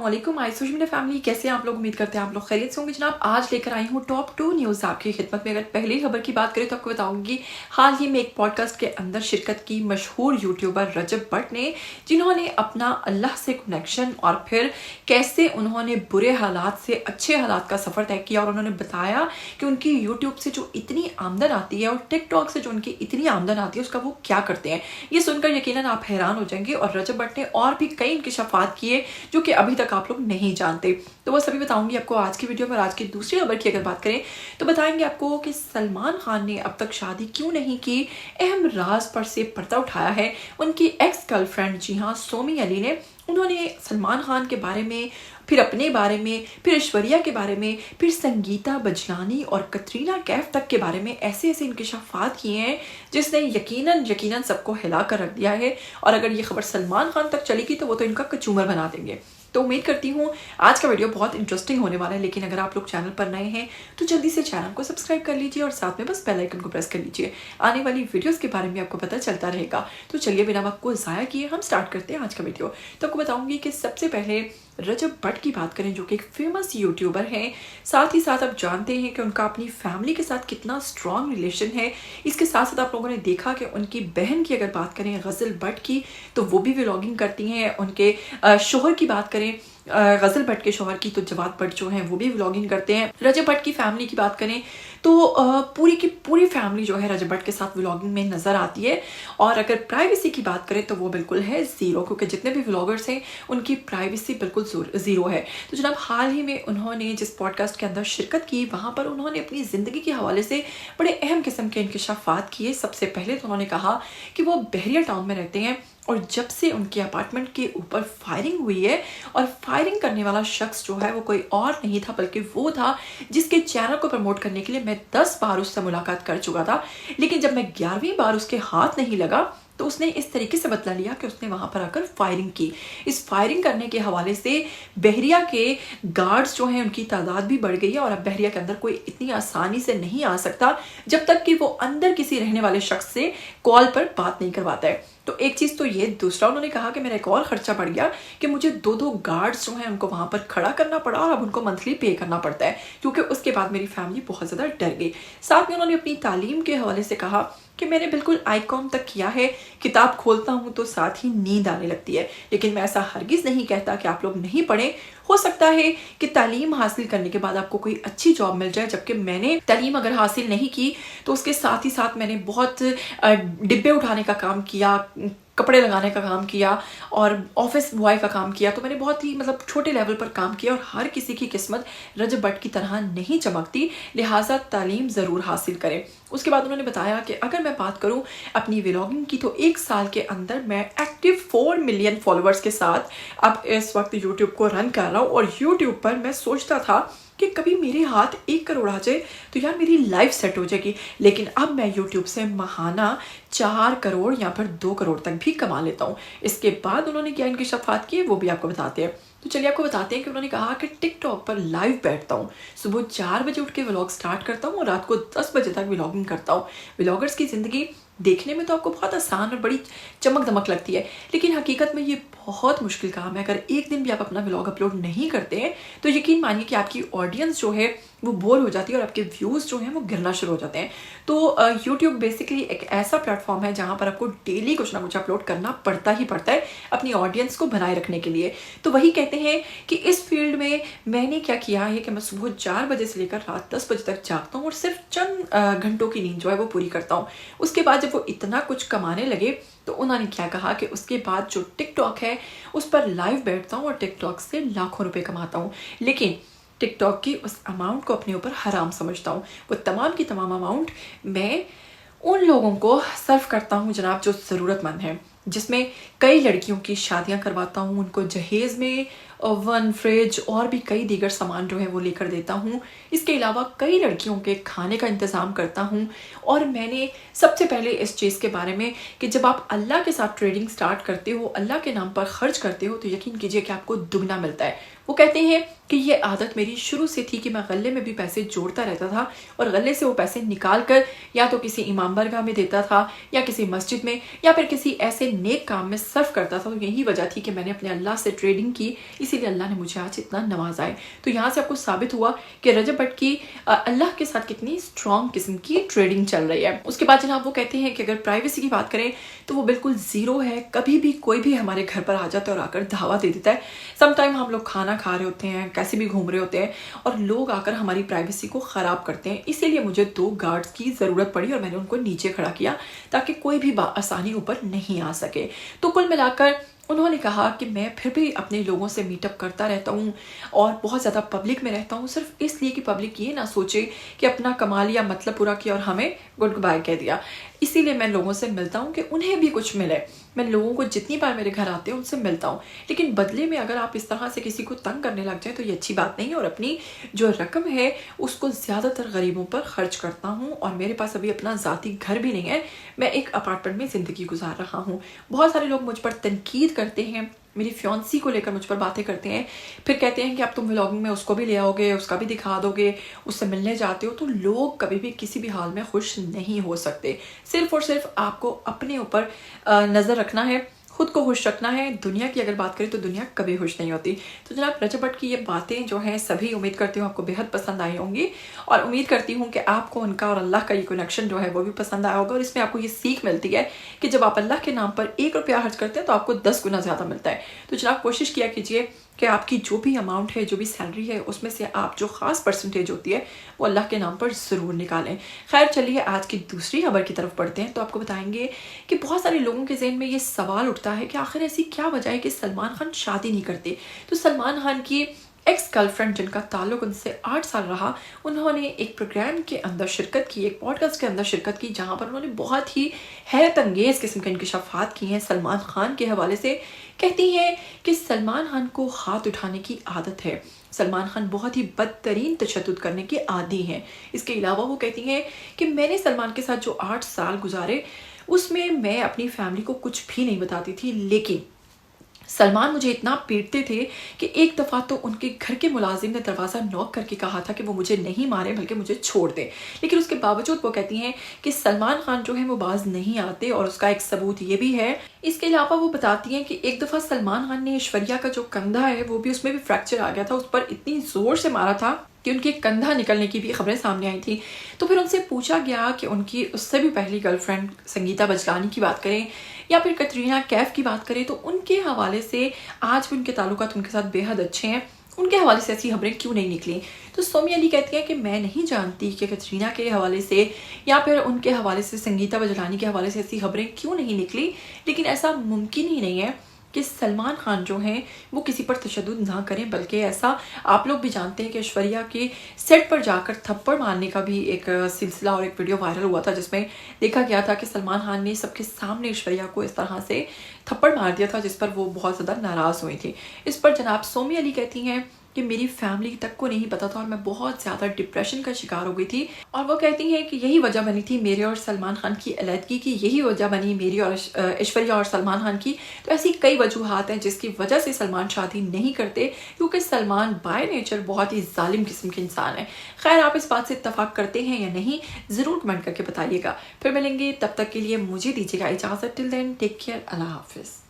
अस्सलामुअलैकुम my social media family, कैसे हैं आप लोग। उम्मीद करते हैं आप लोग खैरियत से होंगे। जनाब आज लेकर आई हूँ टॉप 2 न्यूज़ आपकी खिदमत में। अगर पहली खबर की बात करें तो आपको बताऊंगी हाल ही में एक पॉडकास्ट के अंदर शिरकत की मशहूर यूट्यूबर रजब भट्ट ने, जिन्होंने अपना अल्लाह से कनेक्शन और फिर कैसे उन्होंने बुरे हालात से अच्छे हालात का सफ़र तय किया। और उन्होंने बताया कि उनकी यूट्यूब से जो इतनी आमदन आती है और टिकटॉक से जो उनकी इतनी आमदन आती है उसका वो क्या करते हैं। ये सुनकर यकीनन आप हैरान हो जाएंगे। और रजब भट्ट ने और भी कई इंकिशाफात किए जो कि अभी तक आप लोग नहीं जानते, तो वो सभी बताऊंगी आपको आज की वीडियो में। आज की दूसरी खबर की अगर बात करें तो बताएंगे आपको कि सलमान खान ने अब तक शादी क्यों नहीं की, अहम राज पर से पर्दा उठाया है उनकी एक्स गर्लफ्रेंड, जी हाँ सोमी अली ने। उन्होंने सलमान खान के बारे में, फिर अपने बारे में, फिर ऐश्वर्या के बारे में, फिर संगीता बजनानी और कटरीना कैफ तक के बारे में ऐसे ऐसे इंकिशाफात किए हैं जिसने यकीनन सबको हिला कर रख दिया है। और अगर ये खबर सलमान खान तक चलेगी तो वो तो इनका कचूमर बना देंगे। तो उम्मीद करती हूँ आज का वीडियो बहुत इंटरेस्टिंग होने वाला है। लेकिन अगर आप लोग चैनल पर नए हैं तो जल्दी से चैनल को सब्सक्राइब कर लीजिए और साथ में बस बेल आइकन को प्रेस कर लीजिए। आने वाली वीडियोस के बारे में आपको पता चलता रहेगा। तो चलिए बिना वक्त को ज़ाया किए हम स्टार्ट करते हैं आज का वीडियो। तो आपको बताऊंगी कि सबसे पहले रजब भट्ट की बात करें जो कि एक फेमस यूट्यूबर हैं। साथ ही साथ आप जानते हैं कि उनका अपनी फैमिली के साथ कितना स्ट्रॉन्ग रिलेशन है। इसके साथ साथ आप लोगों ने देखा कि उनकी बहन की अगर बात करें गज़ल भट्ट की तो वो भी व्लॉगिंग करती हैं। उनके शोहर की बात करें, गज़ल भट्ट के शोहर की, तो जवाद भट्ट जो हैं वो भी व्लॉगिंग करते हैं। रजब भट्ट की फैमिली की बात करें तो पूरी की पूरी फैमिली जो है रजब भट्ट के साथ व्लॉगिंग में नज़र आती है। और अगर प्राइवेसी की बात करें तो वो बिल्कुल है ज़ीरो, क्योंकि जितने भी व्लॉगर्स हैं उनकी प्राइवेसी बिल्कुल ज़ीरो है। तो जनाब हाल ही में उन्होंने जिस पॉडकास्ट के अंदर शिरकत की वहाँ पर उन्होंने अपनी ज़िंदगी के हवाले से बड़े अहम किस्म के इंकिशाफात किए। सबसे पहले तो उन्होंने कहा कि वो बहरिया टाउन में रहते हैं और जब से उनके अपार्टमेंट के ऊपर फायरिंग हुई है, और फायरिंग करने वाला शख्स जो है वो कोई और नहीं था बल्कि वो था जिसके चैनल को प्रमोट करने के लिए मैं 10 बार उससे मुलाकात कर चुका था। लेकिन जब मैं 11वीं बार उसके हाथ नहीं लगा तो उसने इस तरीके से बदला लिया कि उसने वहां पर आकर फायरिंग की। इस फायरिंग करने के हवाले से बहरिया के गार्ड्स जो हैं उनकी तादाद भी बढ़ गई है। और अब बहरिया के अंदर कोई इतनी आसानी से नहीं आ सकता जब तक कि वो अंदर किसी रहने वाले शख्स से कॉल पर बात नहीं करवाता है। तो एक चीज़ तो ये। दूसरा उन्होंने कहा कि मेरा एक और खर्चा बढ़ गया कि मुझे 2 गार्ड्स जो हैं उनको वहां पर खड़ा करना पड़ा और अब उनको मंथली पे करना पड़ता है, क्योंकि उसके बाद मेरी फैमिली बहुत ज़्यादा डर गई। साथ में उन्होंने अपनी तालीम के हवाले से कहा कि मैंने बिल्कुल आईकॉम तक किया है, किताब खोलता हूँ तो साथ ही नींद आने लगती है। लेकिन मैं ऐसा हरगिज़ नहीं कहता कि आप लोग नहीं पढ़ें। हो सकता है कि तालीम हासिल करने के बाद आपको कोई अच्छी जॉब मिल जाए, जबकि मैंने तालीम अगर हासिल नहीं की तो उसके साथ ही साथ मैंने बहुत डिब्बे उठाने का काम किया, कपड़े लगाने का काम किया और ऑफिस बॉय का काम किया। तो मैंने बहुत ही छोटे लेवल पर काम किया और हर किसी की किस्मत रजब भट्ट की तरह नहीं चमकती, लिहाजा तालीम ज़रूर हासिल करें। उसके बाद उन्होंने बताया कि अगर मैं बात करूं अपनी व्लॉगिंग की तो 1 साल के अंदर मैं एक्टिव 4 मिलियन फॉलोअर्स के साथ अब इस वक्त यूट्यूब को रन कर रहा हूँ। और यूट्यूब पर मैं सोचता था कि कभी मेरे हाथ 1 करोड़ आ जाए तो यार मेरी लाइफ सेट हो जाएगी। लेकिन अब मैं यूट्यूब से माहाना 4 करोड़ या फिर 2 करोड़ तक भी कमा लेता हूँ। इसके बाद उन्होंने क्या इंकिशाफात किए वो भी आपको बताते हैं। तो चलिए आपको बताते हैं कि उन्होंने कहा कि टिकटॉक पर लाइव बैठता हूँ, सुबह 4 बजे उठ के व्लॉग स्टार्ट करता हूँ और रात को 10 बजे तक व्लॉगिंग करता हूँ। व्लॉगर्स की ज़िंदगी देखने में तो आपको बहुत आसान और बड़ी चमक दमक लगती है, लेकिन हकीकत में ये बहुत मुश्किल काम है। अगर एक दिन भी आप अपना व्लॉग अपलोड नहीं करते हैं तो यकीन मानिए कि आपकी ऑडियंस जो है वो बोर हो जाती है और आपके व्यूज़ जो हैं वो गिरना शुरू हो जाते हैं। तो यूट्यूब बेसिकली एक ऐसा प्लेटफॉर्म है जहाँ पर आपको डेली कुछ ना कुछ अपलोड करना पड़ता ही पड़ता है अपनी ऑडियंस को बनाए रखने के लिए। तो वही कहते हैं कि इस फील्ड में मैंने क्या किया है कि मैं सुबह 4 बजे से लेकर रात 10 बजे तक जागता हूँ और सिर्फ चंद घंटों की नींद जो है वो पूरी करता हूँ। उसके बाद जब वो इतना कुछ कमाने लगे तो उन्होंने क्या कहा कि उसके बाद जो टिकटॉक है उस पर लाइव बैठता हूँ और टिकटॉक से लाखों रुपए कमाता हूँ। लेकिन टिकटॉक की उस अमाउंट को अपने ऊपर हराम समझता हूँ। वो तमाम की तमाम अमाउंट मैं उन लोगों को सर्व करता हूँ जनाब जो ज़रूरतमंद हैं, जिसमें कई लड़कियों की शादियाँ करवाता हूँ, उनको जहेज़ में ओवन, फ्रिज और भी कई दीगर सामान जो है वो लेकर देता हूँ। इसके अलावा कई लड़कियों के खाने का इंतज़ाम करता हूँ। और मैंने सबसे पहले इस चीज़ के बारे में कि जब आप अल्लाह के साथ ट्रेडिंग स्टार्ट करते हो, अल्लाह के नाम पर खर्च करते हो तो यकीन कीजिए कि आपको दुगना मिलता है। वो कहते हैं कि ये आदत मेरी शुरू से थी कि मैं गले में भी पैसे जोड़ता रहता था और गले से वो पैसे निकाल कर या तो किसी इमाम बारगाह में देता था या किसी मस्जिद में या फिर किसी ऐसे नेक काम में सर्व करता था। तो यही वजह थी कि मैंने अपने अल्लाह से ट्रेडिंग की। इसीलिए अल्लाह ने मुझे आज इतना नवाजा है। तो यहाँ से आपको साबित हुआ कि रजब भट्ट की अल्लाह के साथ कितनी स्ट्रॉन्ग किस्म की ट्रेडिंग चल रही है। उसके बाद जनाब वो कहते हैं कि अगर प्राइवेसी की बात करें तो वो बिल्कुल ज़ीरो है। कभी भी कोई भी हमारे घर पर आ जाता है और आकर धावा दे देता है। समटाइम हम लोग खाना खा रहे होते हैं, कैसे भी घूम रहे होते हैं और लोग आकर हमारी प्राइवेसी को ख़राब करते हैं। इसीलिए मुझे 2 गार्ड्स की ज़रूरत पड़ी और मैंने उनको नीचे खड़ा किया ताकि कोई भी आसानी ऊपर नहीं आ सके। तो कुल मिलाकर उन्होंने कहा कि मैं फिर भी अपने लोगों से मीटअप करता रहता हूँ और बहुत ज़्यादा पब्लिक में रहता हूँ, सिर्फ इसलिए कि पब्लिक ये ना सोचे कि अपना कमा लिया, मतलब पूरा किया और हमें गुड बाय कह दिया। इसीलिए मैं लोगों से मिलता हूँ कि उन्हें भी कुछ मिले। मैं लोगों को जितनी बार मेरे घर आते हैं उनसे मिलता हूँ, लेकिन बदले में अगर आप इस तरह से किसी को तंग करने लग जाए तो ये अच्छी बात नहीं है। और अपनी जो रकम है उसको ज़्यादातर गरीबों पर खर्च करता हूँ और मेरे पास अभी अपना ज़ाती घर भी नहीं है। मैं एक अपार्टमेंट में ज़िंदगी गुजार रहा हूँ। बहुत सारे लोग मुझ पर तनकीद करते हैं, मेरी फियांसी को लेकर मुझ पर बातें करते हैं, फिर कहते हैं कि अब तुम व्लॉगिंग में उसको भी ले आओगे, उसका भी दिखा दोगे, उससे मिलने जाते हो। तो लोग कभी भी किसी भी हाल में खुश नहीं हो सकते। सिर्फ और सिर्फ आपको अपने ऊपर नज़र रखना है, खुद को खुश रखना है। दुनिया की अगर बात करें तो दुनिया कभी खुश नहीं होती। तो जनाब रजब भट्ट की ये बातें जो हैं सभी उम्मीद करती हूँ आपको बेहद पसंद आई होंगी और उम्मीद करती हूँ कि आपको उनका और अल्लाह का ये कनेक्शन जो है वो भी पसंद आया होगा। और इसमें आपको ये सीख मिलती है कि जब आप अल्लाह के नाम पर 1 रुपया खर्च करते हैं तो आपको 10 गुना ज़्यादा मिलता है। तो जनाब कोशिश किया कीजिए कि आपकी जो भी अमाउंट है, जो भी सैलरी है, उसमें से आप जो ख़ास परसेंटेज होती है वो अल्लाह के नाम पर ज़रूर निकालें। खैर चलिए आज की दूसरी खबर की तरफ बढ़ते हैं। तो आपको बताएंगे कि बहुत सारे लोगों के ज़हन में ये सवाल उठता है कि आखिर ऐसी क्या वजह है कि सलमान खान शादी नहीं करते। तो सलमान खान की एक्स गर्लफ्रेंड जिनका ताल्लुक उनसे 8 साल रहा, उन्होंने एक प्रोग्राम के अंदर शिरकत की, एक पॉडकास्ट के अंदर शिरकत की, जहां पर उन्होंने बहुत ही हैरत अंगेज़ किस्म के इंकशाफात किए हैं सलमान खान के हवाले से। कहती हैं कि सलमान खान को हाथ उठाने की आदत है, सलमान खान बहुत ही बदतरीन तशद्दुद करने के आदी हैं। इसके अलावा वो कहती हैं कि मैंने सलमान के साथ जो 8 साल गुजारे उसमें मैं अपनी फैमिली को कुछ भी नहीं बताती थी, लेकिन सलमान मुझे इतना पीटते थे कि एक दफ़ा तो उनके घर के मुलाजिम ने दरवाज़ा नॉक करके कहा था कि वो मुझे नहीं मारे बल्कि मुझे छोड़ दे। लेकिन उसके बावजूद वो कहती हैं कि सलमान खान जो है वो बाज नहीं आते और उसका एक सबूत ये भी है। इसके अलावा वो बताती हैं कि एक दफ़ा सलमान खान ने ऐश्वर्या का जो कंधा है वो भी, उसमें भी फ्रैक्चर आ गया था, उस पर इतनी ज़ोर से मारा था कि उनके कंधा निकलने की भी खबरें सामने आई थी। तो फिर उनसे पूछा गया कि उनकी उससे भी पहली गर्लफ्रेंड संगीता बजलानी की बात करें या फिर कटरीना कैफ की बात करें तो उनके हवाले से आज भी उनके ताल्लुकात उनके साथ बेहद अच्छे हैं, उनके हवाले से ऐसी खबरें क्यों नहीं निकली। तो सोमी अली कहती हैं कि मैं नहीं जानती कि कटरीना के हवाले से या फिर उनके हवाले से, संगीता बजलानी के हवाले से ऐसी खबरें क्यों नहीं निकली, लेकिन ऐसा मुमकिन ही नहीं है कि सलमान खान जो हैं वो किसी पर तशद्दुद ना करें। बल्कि ऐसा आप लोग भी जानते हैं कि ऐश्वर्या के सेट पर जाकर थप्पड़ मारने का भी एक सिलसिला और एक वीडियो वायरल हुआ था, जिसमें देखा गया था कि सलमान खान ने सबके सामने ऐश्वर्या को इस तरह से थप्पड़ मार दिया था, जिस पर वो बहुत ज़्यादा नाराज़ हुई थी। इस पर जनाब सोमी अली कहती हैं कि मेरी फैमिली तक को नहीं पता था और मैं बहुत ज़्यादा डिप्रेशन का शिकार हो गई थी। और वो कहती हैं कि यही वजह बनी थी मेरे और सलमान खान की अलहदगी की, यही वजह बनी मेरी और ऐश्वर्या और सलमान खान की। तो ऐसी कई वजूहात हैं जिसकी वजह से सलमान शादी नहीं करते, क्योंकि सलमान बाय नेचर बहुत ही जालिम किस्म के इंसान है। खैर आप इस बात से इत्तफाक करते हैं या नहीं, ज़रूर कमेंट करके बताइएगा। फिर मिलेंगे, तब तक के लिए मुझे दीजिएगा इजाज़त। टिल देन टेक केयर, अल्लाह हाफिज़।